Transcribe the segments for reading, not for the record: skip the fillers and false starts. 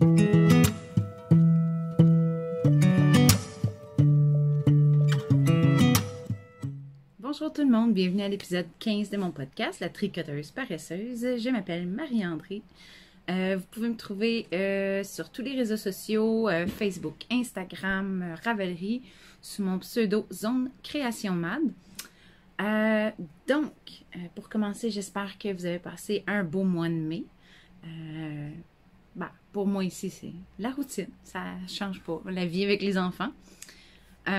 Bonjour tout le monde, bienvenue à l'épisode 15 de mon podcast, La Tricoteuse Paresseuse. Je m'appelle Marie-André. Vous pouvez me trouver sur tous les réseaux sociaux, Facebook, Instagram, Ravelry, sous mon pseudo Zone Création Mad. Donc, pour commencer, j'espère que vous avez passé un beau mois de mai. Pour moi ici, c'est la routine, ça change pas, la vie avec les enfants. Vous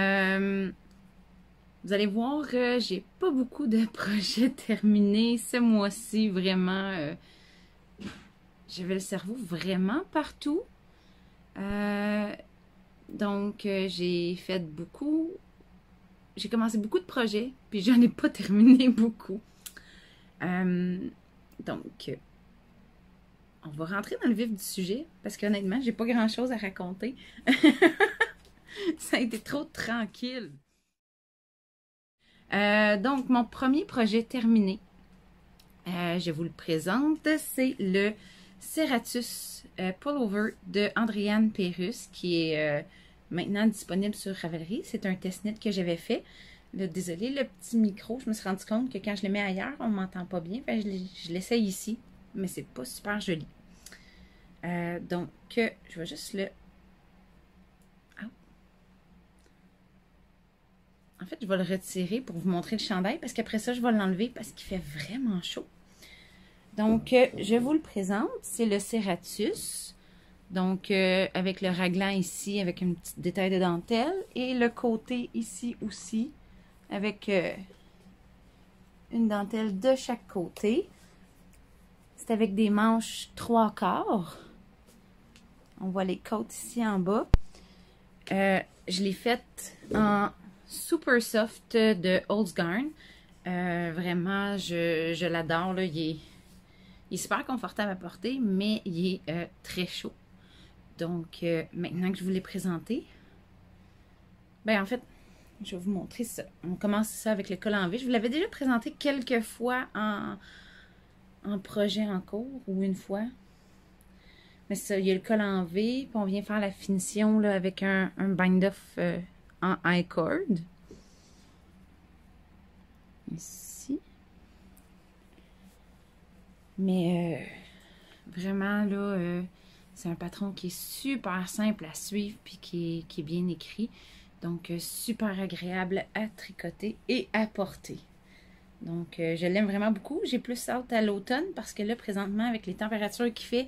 allez voir, j'ai pas beaucoup de projets terminés ce mois-ci, vraiment. J'avais le cerveau vraiment partout. Donc, j'ai commencé beaucoup de projets, puis j'en ai pas terminé beaucoup. Donc, on va rentrer dans le vif du sujet, parce qu'honnêtement, j'ai pas grand-chose à raconter. Ça a été trop tranquille. Donc, mon premier projet terminé, je vous le présente, c'est le Serratus Pullover de Andréane Pérusse, qui est maintenant disponible sur Ravelry. C'est un test-knit que j'avais fait. Désolé, le petit micro, je me suis rendu compte que quand je le mets ailleurs, on ne m'entend pas bien. Enfin, je l'essaye ici, mais c'est pas super joli. Donc, je vais juste le... En fait, je vais le retirer pour vous montrer le chandail parce qu'après ça, je vais l'enlever parce qu'il fait vraiment chaud. Donc, je vous le présente. C'est le Serratus. Donc, avec le raglan ici, avec un petit détail de dentelle. Et le côté ici aussi, avec une dentelle de chaque côté. C'est avec des manches 3/4. On voit les côtes ici en bas. Je l'ai faite en super soft de Holzgarn. Vraiment, je l'adore. Il est super confortable à porter, mais il est très chaud. Donc, maintenant que je vous l'ai présenté, en fait, je vais vous montrer ça. On commence ça avec le col en V. Je vous l'avais déjà présenté quelques fois en projet en cours, ou une fois. Mais ça, il y a le col en V, puis on vient faire la finition là, avec un bind-off en I-cord. Ici. Mais vraiment, là, c'est un patron qui est super simple à suivre puis qui est bien écrit. Donc, super agréable à tricoter et à porter. Donc, je l'aime vraiment beaucoup. J'ai plus hâte à l'automne parce que là, présentement, avec les températures qu'il fait,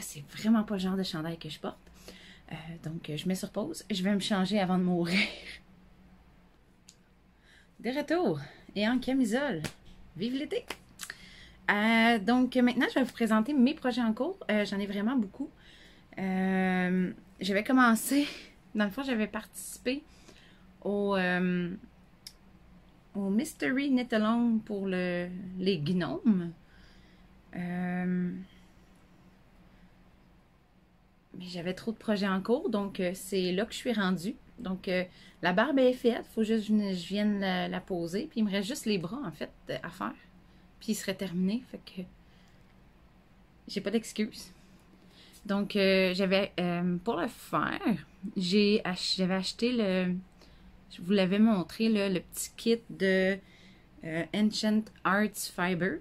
c'est vraiment pas le genre de chandail que je porte. Donc, je mets sur pause. Je vais me changer avant de mourir. De retour et en camisole. Vive l'été! Donc, maintenant, je vais vous présenter mes projets en cours. J'en ai vraiment beaucoup. J'avais commencé, dans le fond, j'avais participé au Mystery Knit-Along pour les gnomes. Mais j'avais trop de projets en cours, donc c'est là que je suis rendue. Donc, la barbe est faite, il faut juste que je vienne la poser. Puis, il me reste juste les bras, en fait, à faire. Puis, il serait terminé, fait que j'ai pas d'excuses. Donc, j'avais, pour le faire, j'avais acheté je vous l'avais montré, là, le petit kit de Enchant Arts Fiber.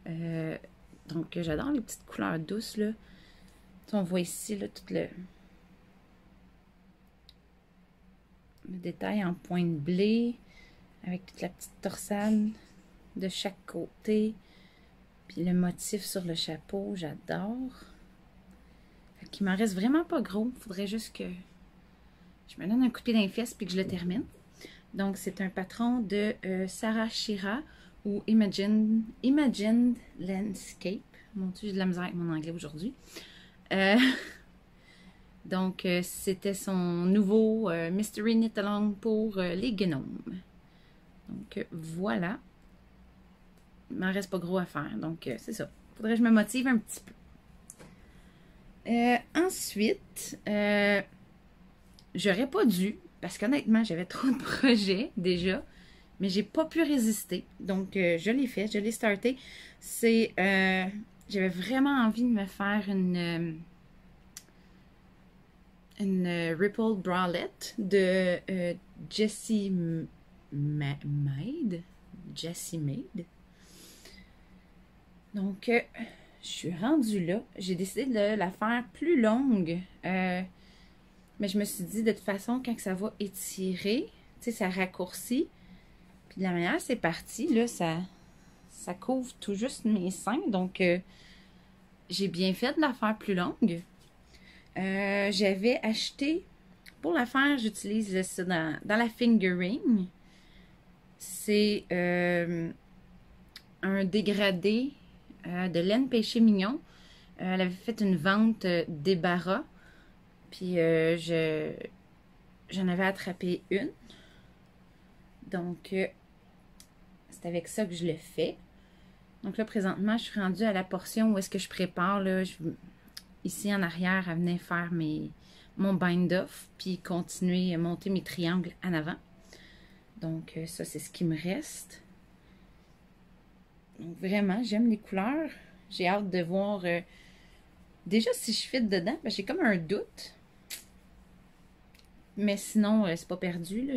Donc, j'adore les petites couleurs douces, là. On voit ici, là, tout le détail en point de blé, avec toute la petite torsade de chaque côté. Puis le motif sur le chapeau, j'adore. Fait qu'il m'en reste vraiment pas gros. Il faudrait juste que je me donne un coup de pied dans les fesses puis que je le termine. Donc, c'est un patron de Sarah Shira ou Imagined Landscape. Mon Dieu, j'ai de la misère avec mon anglais aujourd'hui. Donc, c'était son nouveau Mystery Knit-Along pour les gnomes. Donc, voilà. Il m'en reste pas gros à faire. Donc, c'est ça. Faudrait que je me motive un petit peu. Ensuite, j'aurais pas dû, parce qu'honnêtement, j'avais trop de projets déjà, mais j'ai pas pu résister. Donc, je l'ai fait, je l'ai starté. C'est j'avais vraiment envie de me faire une Ripple Bralette de Jessie Made. Jessie Made. Donc, je suis rendue là. J'ai décidé de la faire plus longue. Mais je me suis dit, de toute façon, quand ça va étirer, tu sais, ça raccourcit. Puis de la manière, c'est parti, là, ça couvre tout juste mes seins. Donc, j'ai bien fait de la faire plus longue. J'avais acheté, pour la faire, j'utilise ça dans la fingering. C'est un dégradé de laine péché mignon. Elle avait fait une vente débarras. Puis j'en avais attrapé une. Donc, c'est avec ça que je le fais. Donc là, présentement, je suis rendue à la portion où est-ce que je prépare. Là, ici en arrière, elle venait faire mon bind-off. Puis continuer à monter mes triangles en avant. Donc, ça, c'est ce qui me reste. Donc, vraiment, j'aime les couleurs. J'ai hâte de voir... déjà, si je fit dedans, ben, j'ai comme un doute. Mais sinon, c'est pas perdu.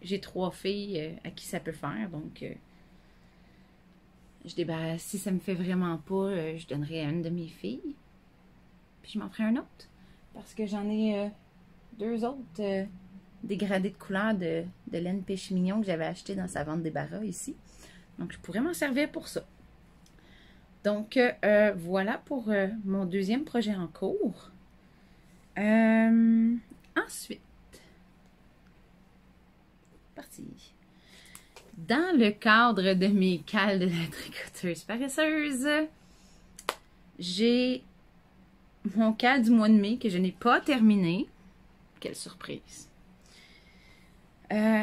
J'ai 3 filles à qui ça peut faire. Donc, je débarrasse. Si ça me fait vraiment pas, je donnerai à une de mes filles. Puis je m'en ferai un autre. Parce que j'en ai 2 autres dégradés de couleur de laine péché mignon que j'avais acheté dans sa vente débarras ici. Donc, je pourrais m'en servir pour ça. Donc, voilà pour mon deuxième projet en cours. Ensuite, parti. Dans le cadre de mes cales de la tricoteuse paresseuse, j'ai mon cal du mois de mai que je n'ai pas terminé. Quelle surprise!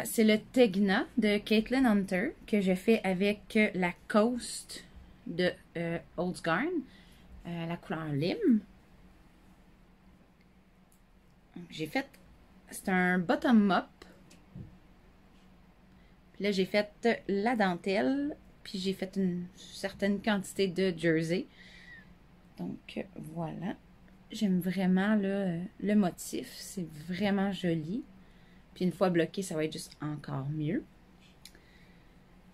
C'est le Tegna de Caitlin Hunter que je fais avec la Coast de Olds Garn, la couleur lime. J'ai fait, c'est un bottom-up. Puis là, j'ai fait la dentelle, puis j'ai fait une certaine quantité de jersey. Donc, voilà. J'aime vraiment le motif. C'est vraiment joli. Puis une fois bloqué, ça va être juste encore mieux.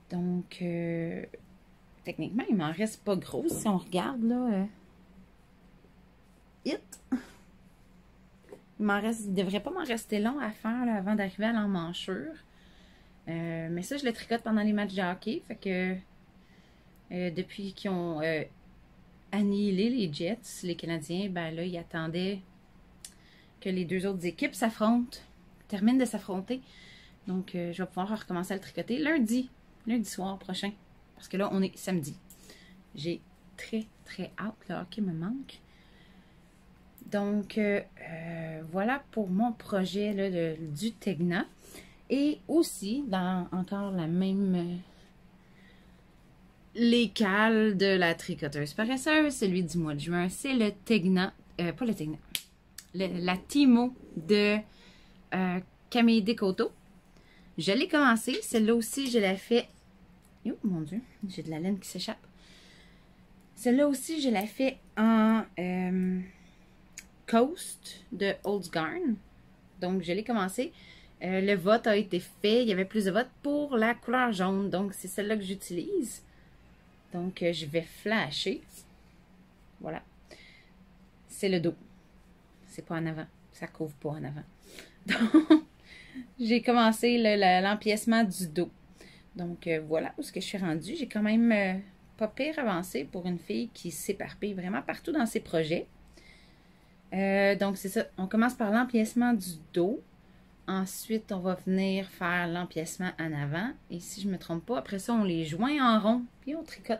Donc, techniquement, il m'en reste pas gros. Si on regarde, là, il devrait pas m'en rester long à faire là, avant d'arriver à l'emmanchure. Mais ça, je le tricote pendant les matchs de hockey. Fait que depuis qu'ils ont annihilé les Jets, les Canadiens, ben là, ils attendaient que les 2 autres équipes s'affrontent, terminent de s'affronter. Donc, je vais pouvoir recommencer à le tricoter lundi soir prochain. Parce que là, on est samedi. J'ai très, très hâte. Le hockey me manque. Donc, voilà pour mon projet là, du Tegna. Et aussi, dans encore la même... les cales de la tricoteuse paresseuse, celui du mois de juin, c'est le Tegna... pas le Tegna. La Timo de Camille Descoteaux. Je l'ai commencé. Celle-là aussi, je l'ai fait... Oh mon Dieu, j'ai de la laine qui s'échappe. Celle-là aussi, je l'ai fait en Coast de Olds Garn. Donc, je l'ai commencé. Le vote a été fait. Il y avait plus de votes pour la couleur jaune. Donc, c'est celle-là que j'utilise. Donc, je vais flasher. Voilà. C'est le dos. C'est pas en avant. Ça couvre pas en avant. Donc, j'ai commencé l'empiècement du dos. Donc, voilà où est-ce que je suis rendue. J'ai quand même pas pire avancé pour une fille qui s'éparpille vraiment partout dans ses projets. Donc, c'est ça. On commence par l'empiècement du dos. Ensuite, on va venir faire l'empiècement en avant. Et si je ne me trompe pas, après ça, on les joint en rond. Puis on tricote.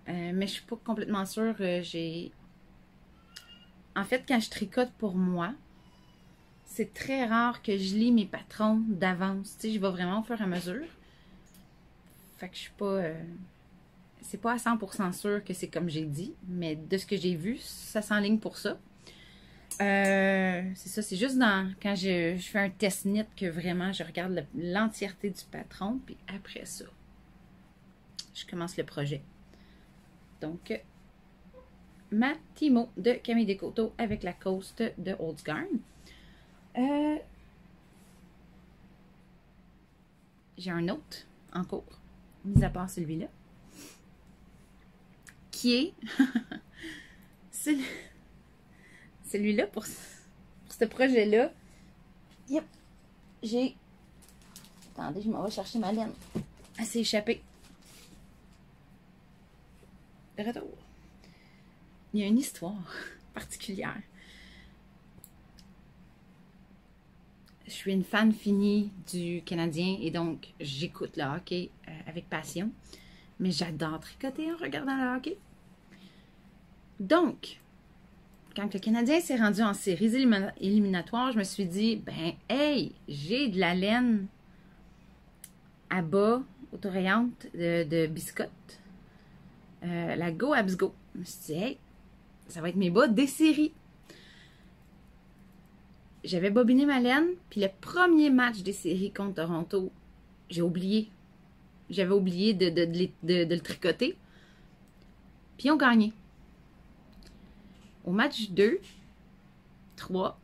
Mais je ne suis pas complètement sûre. En fait, quand je tricote pour moi, c'est très rare que je lis mes patrons d'avance. Tu sais, je vais vraiment au fur et à mesure. Fait que je suis pas... c'est pas à 100% sûr que c'est comme j'ai dit. Mais de ce que j'ai vu, ça s'enligne pour ça. C'est ça, c'est juste quand je fais un test knit que vraiment je regarde l'entièreté du patron, puis après ça, je commence le projet. Donc, ma Timo de Camille Descoteaux avec la Coast de Holzgarn. J'ai un autre en cours, mis à part celui-là, qui est celui-là pour ce projet-là. Yep. J'ai... Attendez, je m'en vais chercher ma laine. Elle s'est échappée. De retour. Il y a une histoire particulière. Je suis une fan finie du Canadien et donc j'écoute le hockey avec passion. Mais j'adore tricoter en regardant le hockey. Donc, quand le Canadien s'est rendu en séries éliminatoires, je me suis dit, ben, hey, j'ai de la laine à bas autorayante de biscotte. La Go Abs Go. Je me suis dit, hey, ça va être mes bas des séries. J'avais bobiné ma laine, puis le premier match des séries contre Toronto, j'ai oublié. J'avais oublié de le tricoter. Puis ils ont gagné. Au match 2, 3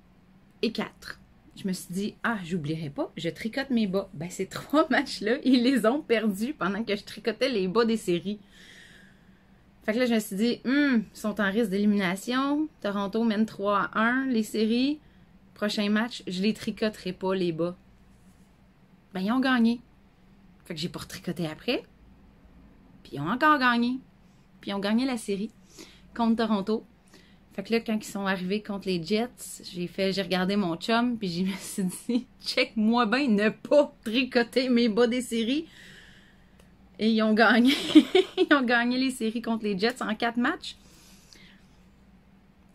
et 4, je me suis dit, ah, j'oublierai pas, je tricote mes bas. Ben, ces 3 matchs-là, ils les ont perdus pendant que je tricotais les bas des séries. Fait que là, je me suis dit, ils sont en risque d'élimination. Toronto mène 3-1, les séries. Prochain match, je les tricoterai pas, les bas. Ben, ils ont gagné. Fait que j'ai pas retricoté après. Puis ils ont encore gagné. Puis ils ont gagné la série contre Toronto. Fait que là, quand ils sont arrivés contre les Jets, j'ai regardé mon chum, puis je me suis dit, check-moi bien ne pas tricoter mes bas des séries. Et ils ont gagné. Ils ont gagné les séries contre les Jets en 4 matchs.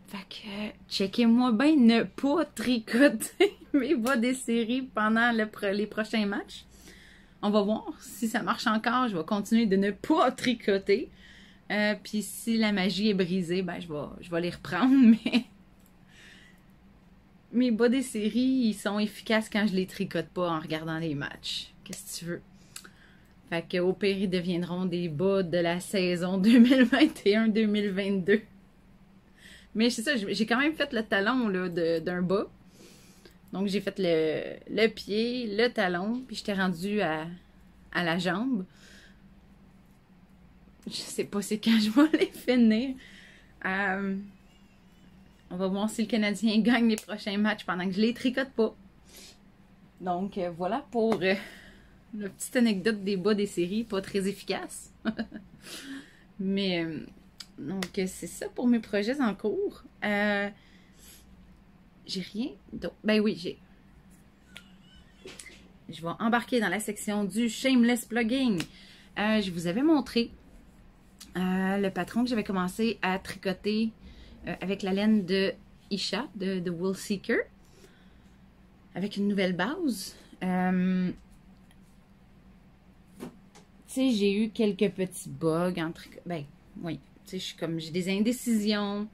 Fait que, checkez-moi bien ne pas tricoter mes bas des séries pendant les prochains matchs. On va voir si ça marche encore. Je vais continuer de ne pas tricoter. Puis si la magie est brisée, ben je vais les reprendre. Mais mes bas des séries, ils sont efficaces quand je les tricote pas en regardant les matchs. Qu'est-ce que tu veux? Fait que au pire, ils deviendront des bas de la saison 2021-2022. Mais c'est ça, j'ai quand même fait le talon d'un bas. Donc j'ai fait le pied, le talon, puis j'étais rendue à la jambe. Je sais pas c'est quand je vais les finir. On va voir si le Canadien gagne les prochains matchs pendant que je les tricote pas. Donc voilà pour la petite anecdote des bas des séries, pas très efficace. Mais donc c'est ça pour mes projets en cours. J'ai rien d'autre. Ben oui, je vais embarquer dans la section du shameless plugging. Je vous avais montré le patron que j'avais commencé à tricoter avec la laine de Isha, de Wool Seeker, avec une nouvelle base. Tu sais, j'ai eu quelques petits bugs en tricot. Ben, oui, tu sais, j'ai des indécisions.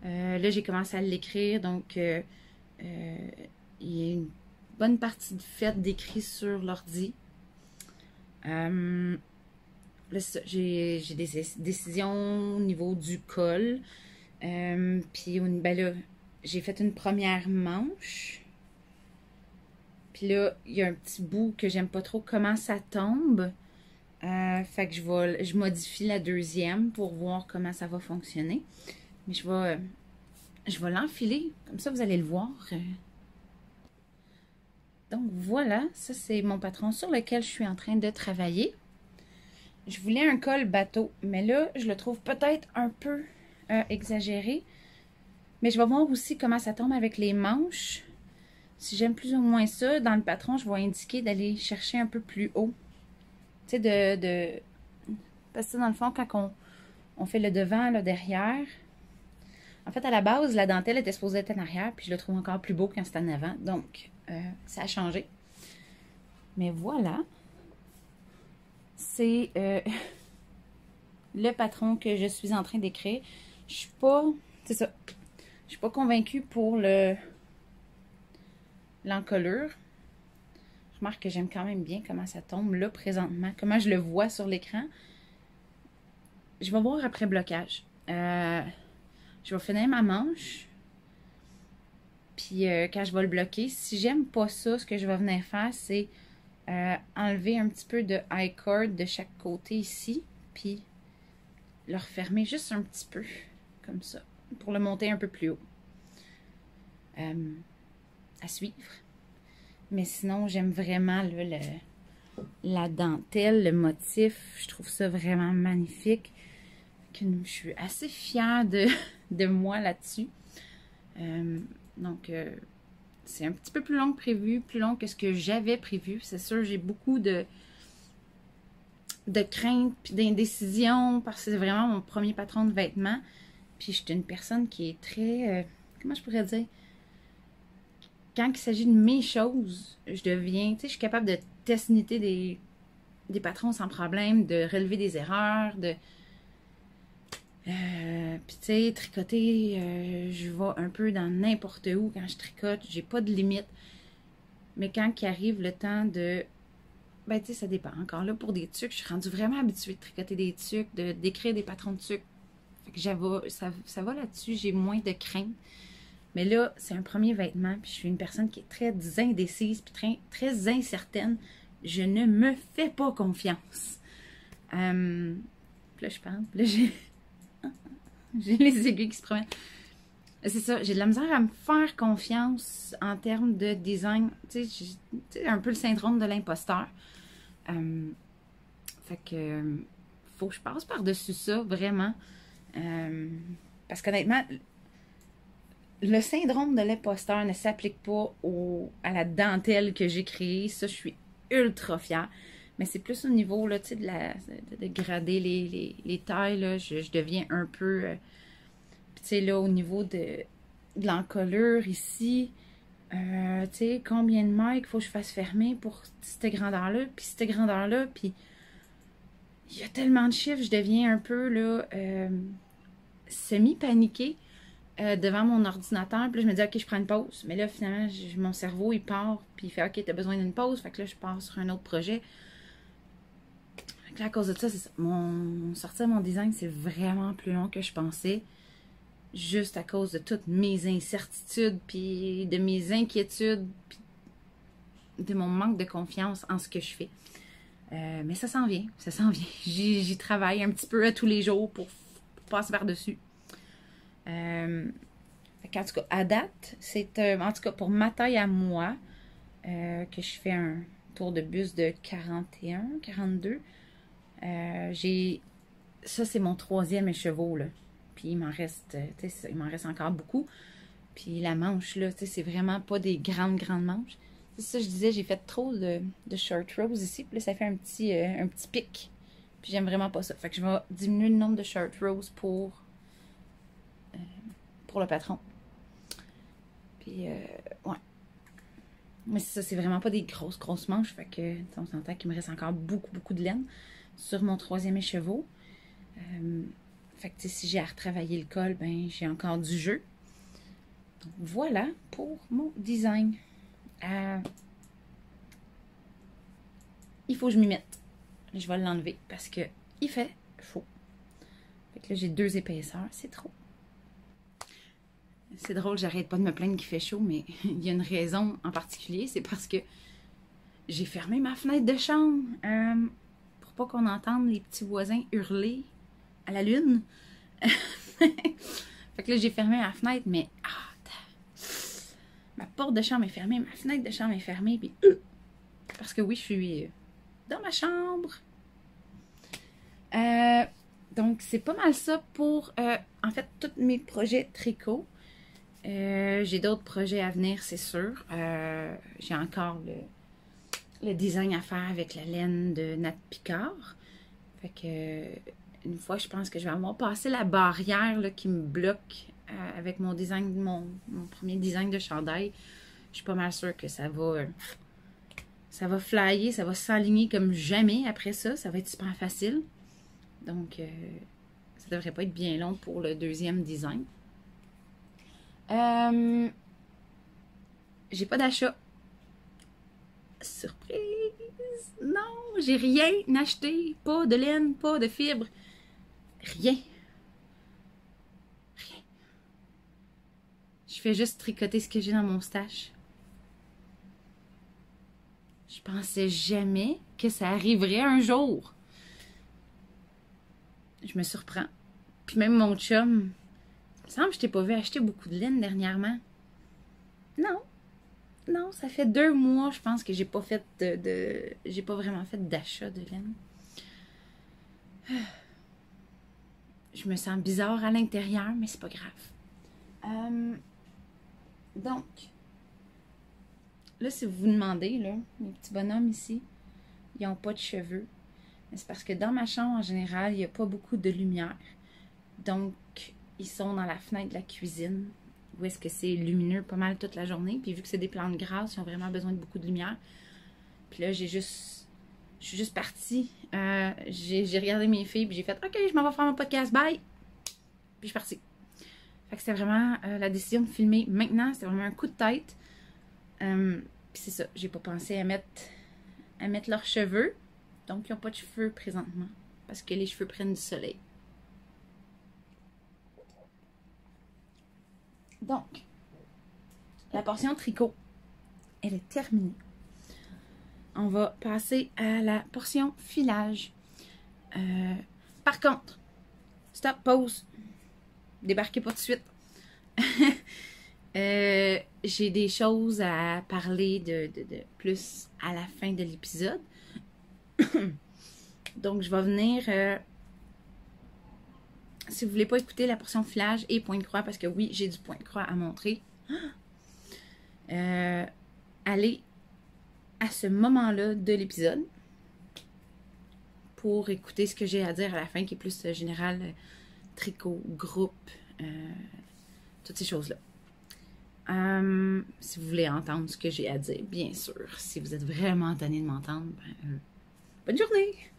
Là, j'ai commencé à l'écrire, donc il y a une bonne partie de fait d'écrit sur l'ordi. J'ai des décisions au niveau du col. Puis, ben là, j'ai fait une première manche. Puis là, il y a un petit bout que j'aime pas trop comment ça tombe. Fait que je modifie la deuxième pour voir comment ça va fonctionner. Mais je vais l'enfiler. Comme ça, vous allez le voir. Donc, voilà. Ça, c'est mon patron sur lequel je suis en train de travailler. Je voulais un col bateau, mais là, je le trouve peut-être un peu exagéré. Mais je vais voir aussi comment ça tombe avec les manches. Si j'aime plus ou moins ça, dans le patron, je vais indiquer d'aller chercher un peu plus haut. Tu sais, parce que dans le fond, quand on fait le devant, le derrière... En fait, à la base, la dentelle était supposée être en arrière, puis je le trouve encore plus beau quand c'est en avant. Donc, ça a changé. Mais voilà. C'est le patron que je suis en train d'écrire. Je suis pas... C'est ça. Je suis pas convaincue pour l'encolure. Je remarque que j'aime quand même bien comment ça tombe là présentement. Comment je le vois sur l'écran. je vais voir après blocage. Je vais finir ma manche. Puis quand je vais le bloquer, si j'aime pas ça, ce que je vais venir faire, c'est enlever un petit peu de high cord de chaque côté ici. Puis le refermer juste un petit peu, comme ça, pour le monter un peu plus haut. À suivre. Mais sinon, j'aime vraiment là, la dentelle, le motif. Je trouve ça vraiment magnifique. Je suis assez fière de moi là-dessus. Donc, c'est un petit peu plus long que prévu, plus long que ce que j'avais prévu. C'est sûr, j'ai beaucoup de crainte puis d'indécision parce que c'est vraiment mon premier patron de vêtements. Puis, je suis une personne qui est très... comment je pourrais dire? Quand il s'agit de mes choses, je deviens... Tu sais, je suis capable de tester des patrons sans problème, de relever des erreurs, de... puis tu sais, tricoter, je vais un peu dans n'importe où quand je tricote, j'ai pas de limite. Mais quand il arrive le temps de... Ben tu sais, ça dépend. Encore là, pour des tucs, je suis rendue vraiment habituée de tricoter des tucs, d'écrire des patrons de tucs. Fait que ça va là-dessus, j'ai moins de crainte. Mais là, c'est un premier vêtement, puis je suis une personne qui est très indécise, puis très incertaine. Je ne me fais pas confiance. Puis là, je pense, puis là, j'ai les aiguilles qui se promènent. C'est ça, j'ai de la misère à me faire confiance en termes de design. Tu sais, un peu le syndrome de l'imposteur. Fait que, faut que je passe par-dessus ça, vraiment. Parce qu'honnêtement, le syndrome de l'imposteur ne s'applique pas à la dentelle que j'ai créée. Ça, je suis ultra fière. Mais c'est plus au niveau, là, tu sais, de grader les tailles, là. Je deviens un peu... tu sais, là, au niveau de l'encolure ici, tu sais, combien de mailles il faut que je fasse fermer pour cette grandeur-là, puis cette grandeur-là, puis il y a tellement de chiffres, je deviens un peu, là, semi-paniquée devant mon ordinateur, puis là, je me dis, OK, je prends une pause. Mais là, finalement, mon cerveau, il part, puis il fait, OK, t'as besoin d'une pause, fait que là, je pars sur un autre projet. Là, à cause de ça, c'est ça. Sortir mon design, c'est vraiment plus long que je pensais. Juste à cause de toutes mes incertitudes, puis de mes inquiétudes, puis de mon manque de confiance en ce que je fais. Mais ça s'en vient, ça s'en vient. J'y travaille un petit peu à tous les jours pour passer par-dessus. En tout cas, à date, c'est en tout cas pour ma taille à moi, que je fais un tour de buste de 41, 42. Ça, c'est mon 3e écheveau, là. Puis il m'en reste encore beaucoup. Puis la manche, là, c'est vraiment pas des grandes manches. C'est ça, je disais, j'ai fait trop de short rows ici. Puis là, ça fait un petit pic. Puis j'aime vraiment pas ça. Fait que je vais diminuer le nombre de short rows pour le patron. Puis, ouais. Mais ça, c'est vraiment pas des grosses manches. Fait que, on s'entend qu'il me reste encore beaucoup de laine sur mon 3e écheveau. Fait que, si j'ai à retravailler le col, ben, j'ai encore du jeu. Donc, voilà pour mon design. Il faut que je m'y mette. Je vais l'enlever parce que il fait chaud. Fait que là, j'ai 2 épaisseurs. C'est trop. C'est drôle, j'arrête pas de me plaindre qu'il fait chaud, mais il y a une raison en particulier. C'est parce que j'ai fermé ma fenêtre de chambre pour pas qu'on entende les petits voisins hurler à la lune. Fait que là, j'ai fermé ma fenêtre, mais ma porte de chambre est fermée, ma fenêtre de chambre est fermée, puis parce que oui, je suis dans ma chambre. Donc, c'est pas mal ça pour, en fait, tous mes projets tricot. J'ai d'autres projets à venir, c'est sûr. J'ai encore le design à faire avec la laine de Nat Picard. Fait que une fois, je pense que je vais avoir passé la barrière là, qui me bloque avec mon design, mon premier design de chandail. Je suis pas mal sûre que ça va flyer, ça va s'aligner comme jamais après ça. Ça va être super facile. Donc, ça devrait pas être bien long pour le 2e design. J'ai pas d'achat. Surprise! Non, j'ai rien acheté. Pas de laine, pas de fibre. Rien. Rien. Je fais juste tricoter ce que j'ai dans mon stash. Je pensais jamais que ça arriverait un jour. Je me surprends. Puis même mon chum, il me semble que je t'ai pas vu acheter beaucoup de laine dernièrement. Non. Non, ça fait 2 mois, je pense que j'ai pas fait j'ai pas vraiment fait d'achat de laine. Je me sens bizarre à l'intérieur, mais c'est pas grave. Donc, là, si vous vous demandez, là, mes petits bonhommes ici, ils n'ont pas de cheveux. Mais c'est parce que dans ma chambre, en général, il n'y a pas beaucoup de lumière. Donc, ils sont dans la fenêtre de la cuisine, où est-ce que c'est lumineux pas mal toute la journée. Puis vu que c'est des plantes grasses, ils ont vraiment besoin de beaucoup de lumière. Puis là, je suis juste partie. J'ai regardé mes filles, puis j'ai fait « Ok, je m'en vais faire mon podcast, bye! » Puis je suis partie. Fait que c'était vraiment la décision de filmer maintenant. C'était vraiment un coup de tête. Puis c'est ça, j'ai pas pensé à mettre leurs cheveux. Donc, ils n'ont pas de cheveux présentement. Parce que les cheveux prennent du soleil. Donc, la portion tricot, elle est terminée. On va passer à la portion filage. Par contre, stop, pause. Débarquez pas tout de suite. J'ai des choses à parler de plus à la fin de l'épisode. Donc, je vais venir... si vous voulez pas écouter la portion filage et point de croix, parce que oui, j'ai du point de croix à montrer, allez à ce moment-là de l'épisode pour écouter ce que j'ai à dire à la fin, qui est plus général, tricot, groupe, toutes ces choses-là. Si vous voulez entendre ce que j'ai à dire, bien sûr. Si vous êtes vraiment tanné de m'entendre, ben, bonne journée!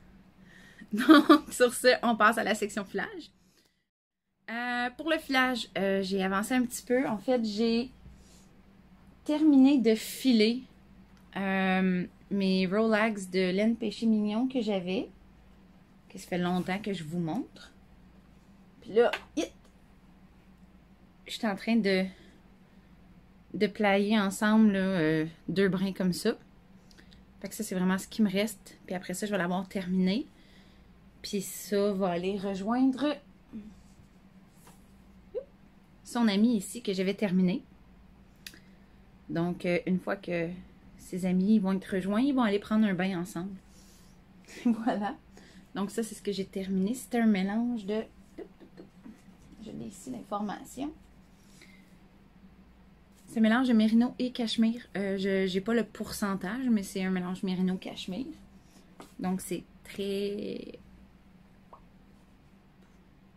Donc, sur ce, on passe à la section filage. Pour le filage, j'ai avancé un petit peu. En fait, j'ai terminé de filer mes Rolex de laine péché mignon que j'avais. Que ça fait longtemps que je vous montre. Puis là, je suis en train de plier ensemble là, 2 brins comme ça. Fait que ça, c'est vraiment ce qui me reste. Puis après ça, je vais l'avoir terminé. Puis ça va aller rejoindre son ami ici que j'avais terminé. Donc, une fois que ses amis vont être rejoints, ils vont aller prendre un bain ensemble. Voilà. Donc ça, c'est ce que j'ai terminé. C'était un mélange de... Je l'ai ici, l'information. C'est un mélange de mérino et cachemire. Je n'ai pas le pourcentage, mais c'est un mélange mérino-cachemire. Donc, c'est très...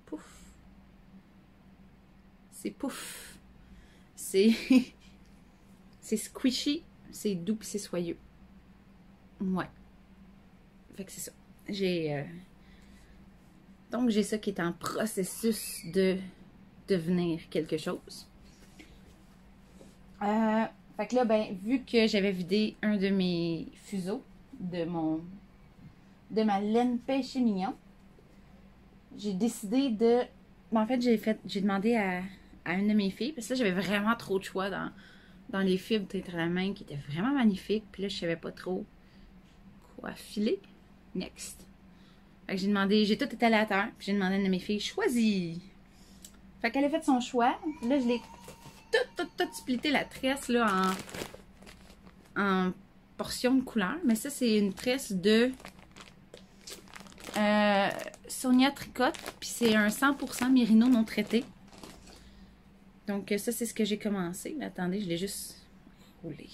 Pouf. C'est pouf. C'est... c'est squishy, c'est doux et c'est soyeux. Ouais. Fait que c'est ça. Donc, j'ai ça qui est en processus de devenir quelque chose. Fait que là, ben, vu que j'avais vidé un de mes fuseaux de ma laine péché mignon, j'ai décidé de... En fait, j'ai demandé à une de mes filles, parce que là, j'avais vraiment trop de choix dans les fibres Tétramine qui étaient vraiment magnifiques. Puis là, je savais pas trop quoi filer. Next. Fait que j'ai demandé, j'ai tout été aléatoire, puis j'ai demandé à une de mes filles, choisis. Fait qu'elle a fait son choix. Là, je l'ai tout splitté la tresse là en portions de couleurs. Mais ça, c'est une tresse de Sonia Tricotte. Puis c'est un 100% mérino non traité. Donc ça, c'est ce que j'ai commencé. Mais attendez, je l'ai juste roulé.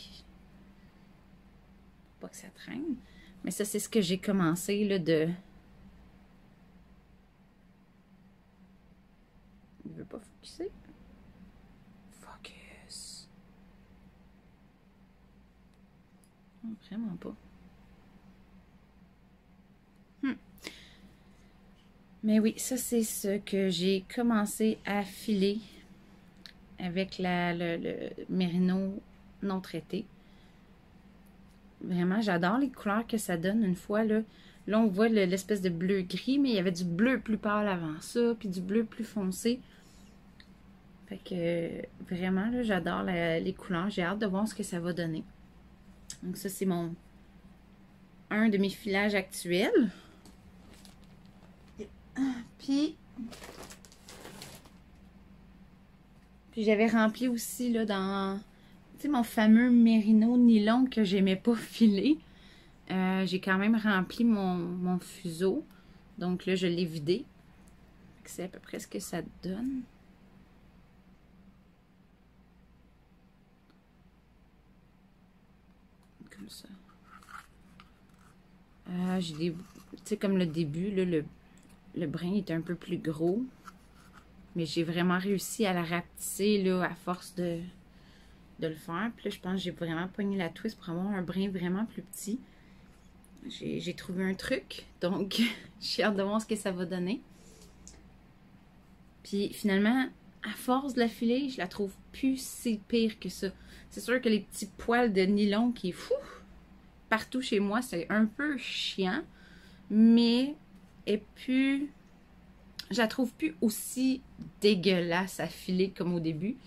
Pour pas que ça traîne. Mais ça, c'est ce que j'ai commencé là de... Il veut pas focuser. Focus. Non, vraiment pas. Mais oui, ça c'est ce que j'ai commencé à filer avec le mérino non traité. Vraiment, j'adore les couleurs que ça donne. Une fois, là, Là, on voit l'espèce de bleu gris, mais il y avait du bleu plus pâle avant ça, puis du bleu plus foncé. Fait que vraiment, là, j'adore les couleurs. J'ai hâte de voir ce que ça va donner. Donc ça, c'est un de mes filages actuels. Puis j'avais rempli aussi là dans, tu sais, mon fameux mérino nylon que j'aimais pas filer. J'ai quand même rempli mon fuseau. Donc là, je l'ai vidé. C'est à peu près ce que ça donne. Comme ça. J'ai des... Tu sais, comme le début, là, le brin est un peu plus gros. Mais j'ai vraiment réussi à la rapetisser là, à force de le faire. Puis là, je pense que j'ai vraiment pogné la twist pour avoir un brin vraiment plus petit. J'ai trouvé un truc. Donc, j'ai hâte de voir ce que ça va donner. Puis finalement, à force de la filer, je la trouve plus si pire que ça. C'est sûr que les petits poils de nylon qui est fou partout chez moi, c'est un peu chiant. Mais et puis je la trouve plus aussi dégueulasse à filer comme au début.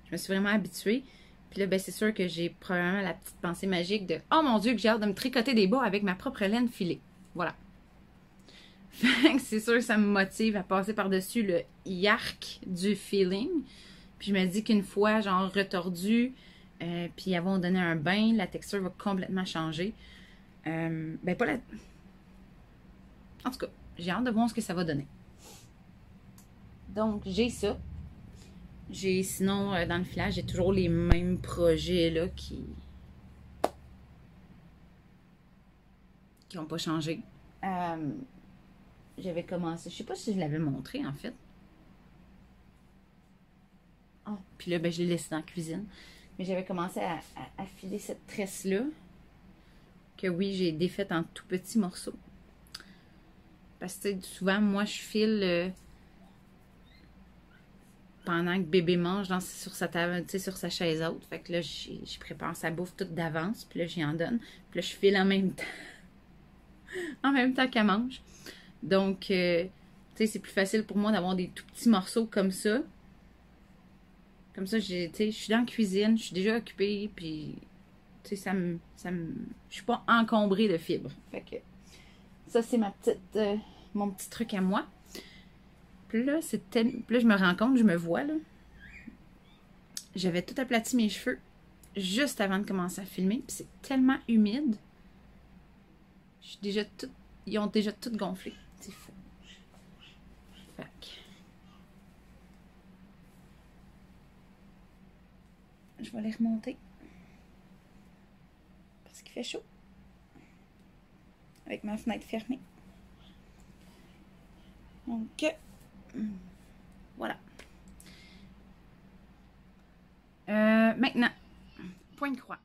Je me suis vraiment habituée. Puis là, ben, c'est sûr que j'ai probablement la petite pensée magique de « Oh mon Dieu, que j'ai hâte de me tricoter des bas avec ma propre laine filée. » Voilà. C'est sûr que ça me motive à passer par-dessus le yark du feeling. Puis je me dis qu'une fois, genre, retordu, puis avant de donner un bain, la texture va complètement changer. Ben, pas la... En tout cas, j'ai hâte de voir ce que ça va donner. Donc, j'ai ça. J'ai, sinon, dans le filage, j'ai toujours les mêmes projets, là, qui n'ont pas changé. J'avais commencé, je sais pas si je l'avais montré, en fait. Oh, puis là, ben, je l'ai laissé dans la cuisine. Mais j'avais commencé à filer cette tresse-là, que oui, j'ai défaite en tout petits morceaux. Parce que, souvent, moi, je file... pendant que bébé mange sur sa table, tu sais, sur sa chaise haute. Fait que là, je prépare sa bouffe toute d'avance, puis là, j'y en donne. Puis là, je file en même temps. En même temps qu'elle mange. Donc, tu sais, c'est plus facile pour moi d'avoir des tout petits morceaux comme ça. Comme ça, tu sais, je suis dans la cuisine, je suis déjà occupée, puis, tu sais, je suis pas encombrée de fibres. Fait que, ça, c'est mon petit truc à moi. Puis là, je me rends compte, je me vois, là. J'avais tout aplati mes cheveux juste avant de commencer à filmer. Puis c'est tellement humide. Ils ont déjà tout gonflé. C'est fou. Fait que... je vais les remonter. Parce qu'il fait chaud. Avec ma fenêtre fermée. Donc... voilà. Maintenant, point de croix.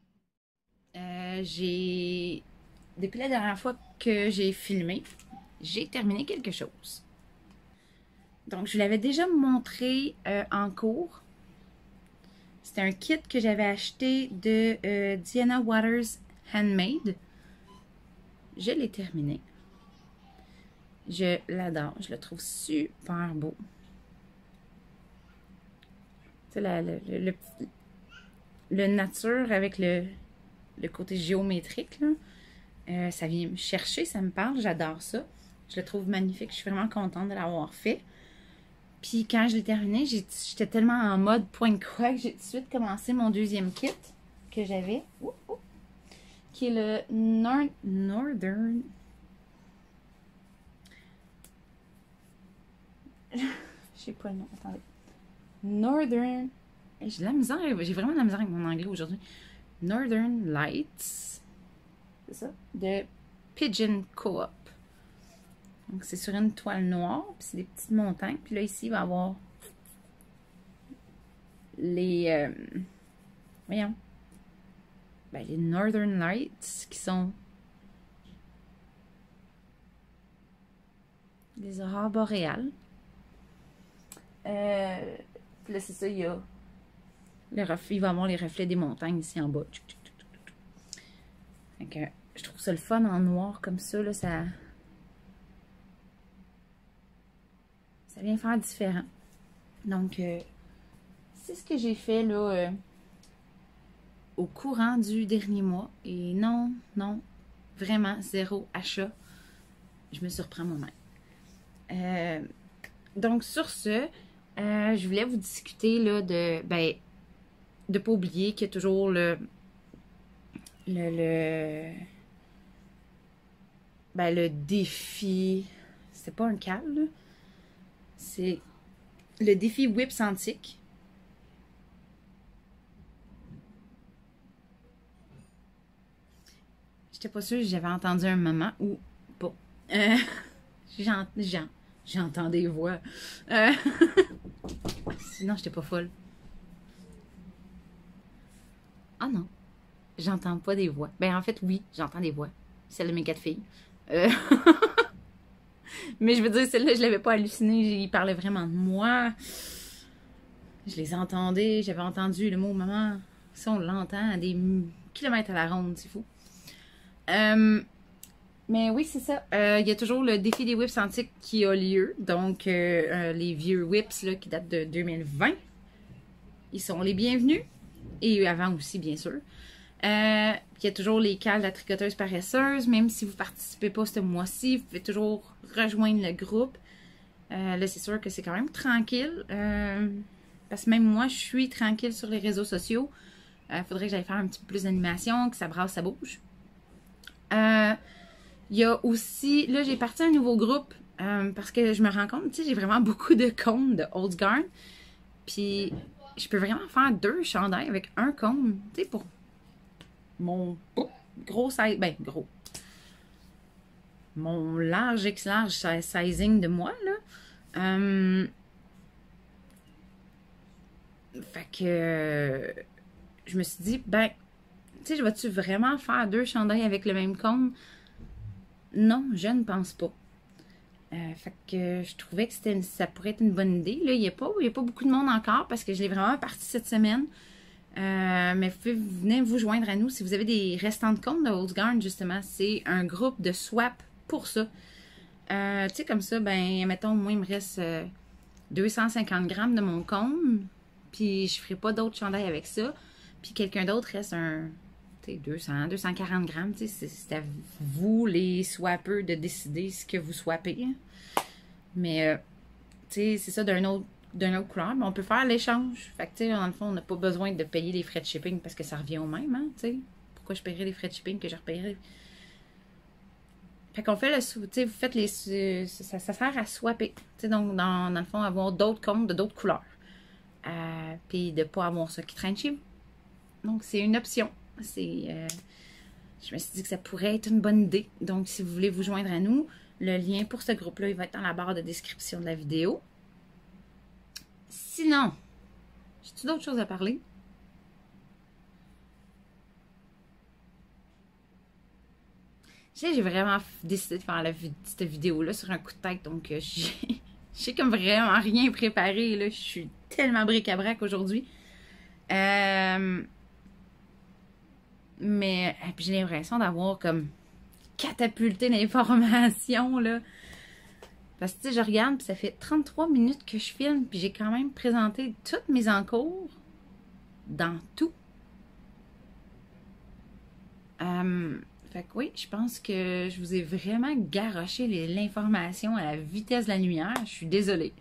Depuis la dernière fois que j'ai filmé, j'ai terminé quelque chose. Donc, je vous l'avais déjà montré en cours. C'était un kit que j'avais acheté de Diana Waters Handmade. Je l'ai terminé. Je l'adore. Je le trouve super beau. Tu sais, le nature avec le côté géométrique, là, ça vient me chercher, ça me parle. J'adore ça. Je le trouve magnifique. Je suis vraiment contente de l'avoir fait. Puis quand je l'ai terminé, j'étais tellement en mode point de croix que j'ai tout de suite commencé mon deuxième kit que j'avais. Qui est le Northern... Je sais pas le nom, attendez. Northern... J'ai de la misère, j'ai vraiment de la misère avec mon anglais aujourd'hui. Northern Lights. C'est ça? De Pigeon Co-op. Donc c'est sur une toile noire, puis c'est des petites montagnes. Puis là, ici, il va y avoir les... voyons. Ben, les Northern Lights, qui sont des aurores boréales. Puis là, c'est ça, il y a... il va y avoir les reflets des montagnes ici en bas. Donc, je trouve ça le fun en noir comme ça, là, ça ça vient faire différent. Donc, c'est ce que j'ai fait là au courant du dernier mois. Et non, vraiment, zéro achat. Je me surprends moi-même. Donc, sur ce, je voulais vous discuter là, de ne pas oublier qu'il y a toujours le défi. C'est pas un câble, c'est le défi Whips Antiques. J'étais pas sûre si j'avais entendu un moment ou pas. J'entends des voix. Sinon, j'étais pas folle. Ah non, j'entends pas des voix. Ben en fait, oui, j'entends des voix. Celle de mes 4 filles. Mais je veux dire, celle-là, je l'avais pas halluciné. Ils parlaient vraiment de moi. Je les entendais. J'avais entendu le mot maman. Ça, on l'entend à des kilomètres à la ronde. C'est fou. Mais oui, c'est ça. Il y a toujours le défi des whips antiques qui a lieu. Donc, les vieux whips là, qui datent de 2020. Ils sont les bienvenus. Et avant aussi, bien sûr. Il y a toujours les cales de la tricoteuse paresseuse. Même si vous ne participez pas ce mois-ci, vous pouvez toujours rejoindre le groupe. Là, c'est sûr que c'est quand même tranquille. Parce que même moi, je suis tranquille sur les réseaux sociaux. Il faudrait que j'aille faire un petit peu plus d'animation, que ça brasse, ça bouge. Il y a aussi... Là, j'ai parti un nouveau groupe. Parce que je me rends compte, tu sais, j'ai vraiment beaucoup de cônes de Old Garn. Puis, je peux vraiment faire 2 chandails avec un cône. Tu sais, pour mon gros size... Ben, gros. Mon large X large sizing de moi, là. Fait que... je me suis dit, ben... Tu sais, vas-tu vraiment faire 2 chandails avec le même cône? Non, je ne pense pas. Fait que je trouvais que ça pourrait être une bonne idée. Là, il n'y a pas beaucoup de monde encore parce que je l'ai vraiment parti cette semaine. Mais venez vous joindre à nous si vous avez des restants de cône de Old Garn, justement. C'est un groupe de swap pour ça. Tu sais, comme ça, ben, mettons, moi, il me reste 250 grammes de mon cône. Puis je ne ferai pas d'autres chandails avec ça. Puis quelqu'un d'autre reste un... 200, 240 grammes, c'est à vous, les swappers, de décider ce que vous swappez. Hein. Mais, c'est ça d'une autre couleur. Mais on peut faire l'échange. Fait que, dans le fond, on n'a pas besoin de payer les frais de shipping parce que ça revient au même, hein, Pourquoi je paierais les frais de shipping que je repayerais? Fait qu'on fait vous faites les... Ça sert à swapper. Donc, dans le fond, avoir d'autres comptes de d'autres couleurs. Puis de ne pas avoir ça qui traîne chez vous. Donc, c'est une option. Je me suis dit que ça pourrait être une bonne idée. Donc, si vous voulez vous joindre à nous, le lien pour ce groupe-là, il va être dans la barre de description de la vidéo. Sinon, j'ai-tu d'autres choses à parler? J'ai vraiment décidé de faire cette vidéo-là sur un coup de tête. Donc, j'ai comme vraiment rien préparé. Là. Je suis tellement bric-à-brac aujourd'hui. Mais j'ai l'impression d'avoir comme catapulté l'information, là. Parce que, tu sais, je regarde, puis ça fait 33 minutes que je filme, puis j'ai quand même présenté toutes mes encours dans tout. Fait que oui, je pense que je vous ai vraiment garoché l'information à la vitesse de la lumière. Je suis désolée.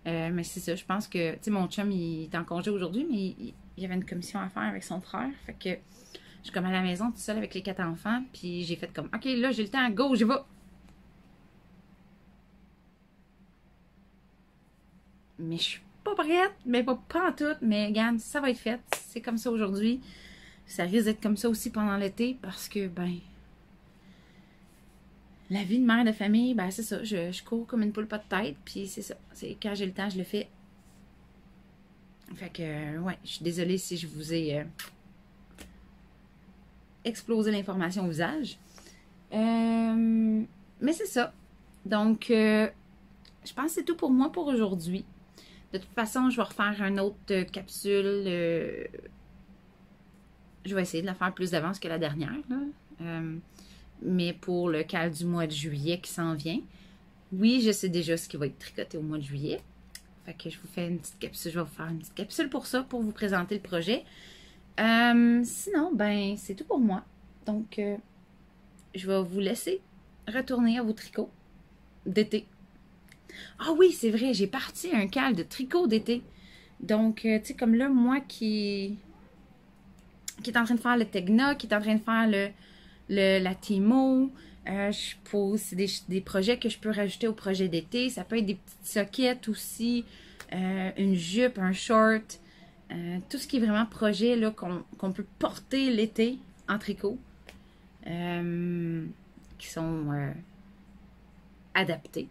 Mais c'est ça, je pense que, tu sais, mon chum, il est en congé aujourd'hui, mais il y avait une commission à faire avec son frère. Fait que je suis comme à la maison toute seule avec les 4 enfants. Puis j'ai fait comme, OK, là, j'ai le temps, go, j'y vais. Mais je suis pas prête, mais pas en tout. Mais regarde, ça va être fait. C'est comme ça aujourd'hui. Ça risque d'être comme ça aussi pendant l'été parce que, ben, la vie de mère de famille, ben, c'est ça. Je cours comme une poule pas de tête. Puis c'est ça. C'est quand j'ai le temps, je le fais. Fait que, ouais, je suis désolée si je vous ai explosé l'information au visage. Mais c'est ça. Donc, je pense que c'est tout pour moi pour aujourd'hui. De toute façon, je vais refaire une autre capsule. Je vais essayer de la faire plus d'avance que la dernière. Là. Mais pour le cal du mois de juillet qui s'en vient. Oui, je sais déjà ce qui va être tricoté au mois de juillet. Fait que je vous fais une petite capsule. Je vais vous faire une petite capsule pour ça, pour vous présenter le projet. Sinon, ben, c'est tout pour moi. Donc, je vais vous laisser retourner à vos tricots d'été. Ah oui, c'est vrai, j'ai parti un cal de tricot d'été. Donc, tu sais, comme là, moi qui est en train de faire le Tegna, qui est en train de faire la Timo, c'est des projets que je peux rajouter au projet d'été. Ça peut être des petites soquettes aussi, une jupe, un short, tout ce qui est vraiment projet là qu'on peut porter l'été en tricot, qui sont adaptés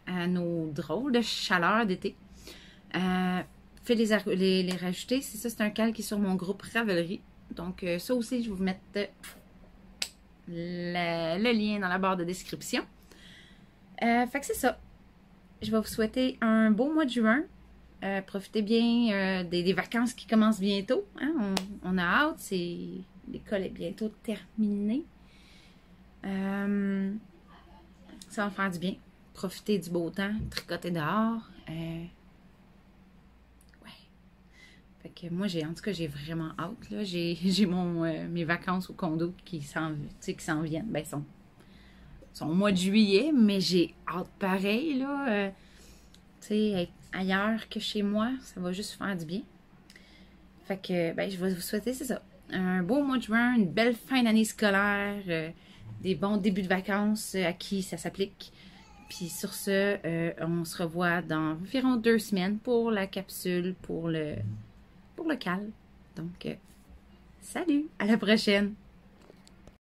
à nos drôles de chaleur d'été. Fait les rajouter. C'est ça, c'est un cal qui est sur mon groupe Ravelry. Donc, ça aussi, je vais vous mettre le lien dans la barre de description. Fait que c'est ça. Je vais vous souhaiter un beau mois de juin. Profitez bien des vacances qui commencent bientôt. Hein? On a hâte. L'école est bientôt terminée. Ça va me faire du bien. Profitez du beau temps. Tricoter dehors. Fait que moi, en tout cas, j'ai vraiment hâte. Là. J'ai mes vacances au condo qui s'en viennent. Ben, sont au mois de juillet, mais j'ai hâte pareil. Là. Tu sais, être ailleurs que chez moi, ça va juste faire du bien. Fait que, ben, je vais vous souhaiter, c'est ça. Un beau mois de juin, une belle fin d'année scolaire, des bons débuts de vacances à qui ça s'applique. Puis sur ce, on se revoit dans environ 2 semaines pour la capsule, pour le cal. Donc, salut, à la prochaine!